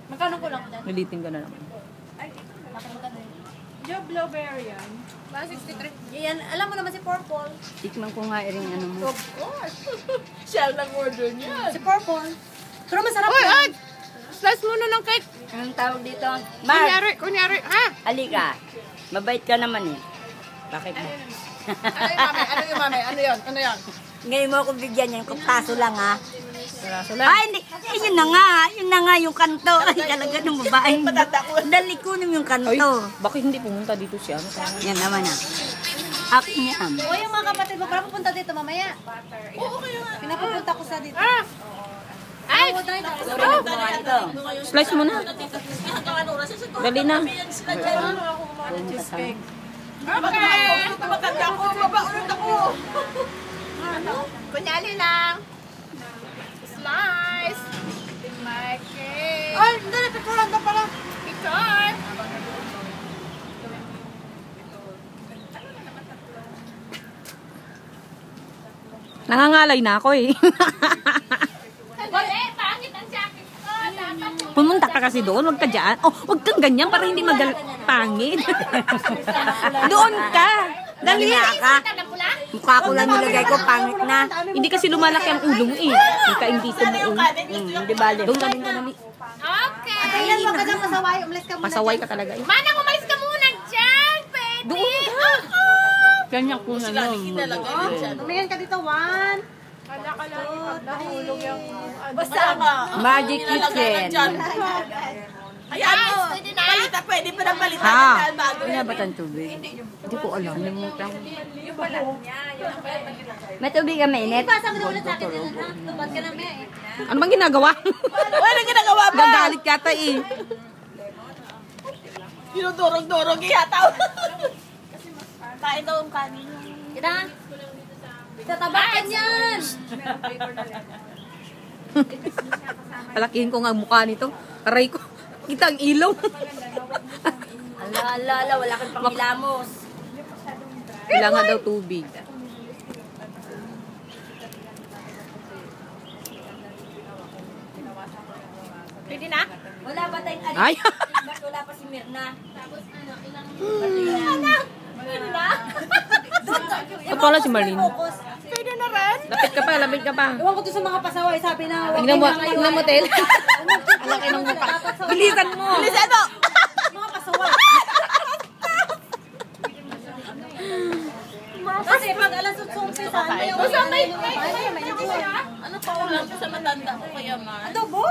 Magkano ko lang dyan? Ulitin ko na naman. Ay, bakit magkano yun? Yung blueberry yan. 163. Yan, alam mo naman si Purple. Tikman ko nga rin ano mo. Of course. Shell lang order niya. Si Purple. Pero masarap Uy, yan. ay! Slice muna ng cake. Anong tawag dito? Mark! Kunyari, ha? Halika. Mabait ka naman eh. Bakit mo? Ano yun? Ngayon mo ako bigyan yan. Kung paso lang ha. Saraso Ay, hindi. Eh, yun na nga. Yun na nga yung kanto. Ay, talaga ng babaeng. Dali ko yung kanto. Bakit hindi pumunta dito siya? Yan naman ah. Akin yan. O yung mga kapatid mo, para pupunta dito mamaya. Oo, kaya nga. Pinapupunta ko sa dito. Ay! Slice mo na. Dali na. cheesecake. Okay. Maganda ko. Mabaunod ako. Kunyali lang. Slice. My cake. Ay, dali, picturean ka pala. Picture. Nangangalay na ako eh. Pangit ang jacket ko. Dapat Pumunta ka kasi doon, wag ka dyan. Oh, wag kang ganyan para hindi pangit. Doon ka. Dali. ka. Mukha ko lang nilagay ko. Pangit na. Hindi kasi lumalaki ang ulo mo eh. Hindi ka hindi mo. Hindi bali. Doon ka din ka dali. Okay. Ayan, wag ka dyan pasaway. Umalis ka muna. Pasaway ka talaga eh. Manang, umalis ka muna dyan. Pwede. Doon ka. Ganyan ko na lang. Tumingin ka dito, Juan. Nahulog yung... Basta nga. Magic kitchen. Ayan mo. Pwede pa na palitan. Ha? Wala ba tayong tubig? Hindi ko alam. Nalimutan. May tubig ka mainit? Ipasa mo na ulit sa akin yun, ha? Tupad ka na may Ano bang ginagawa? Wala ginagawa ba? Gagalit yata eh. Dinudurog-durog yata. Kain daw ang kanin. Kita? Tatabakan yan! Palakihin ko nga ang mukha nito. Aray ko. Kita ang ilong. Ala, wala kang pangilamos. Kailangan daw tubig. Pwede na? Wala ba tayong alis? Ay! Wala pa si Mirna. Tapos ano, ilang... Pwede na? Ito pala si Marlene. Pwede na rin? Lapit ka pa, lapit ka pa. Ewan ko to sa mga pasaway, sabi na... Tingnan mo, Tel. Alaki ng mukha. Bilisan mo. Bilisan mo! Mga pasaway. Kasi pag alas 8 umpisa, may Basta may... may Ano pa ulam sa matanda ko kaya man? adobo.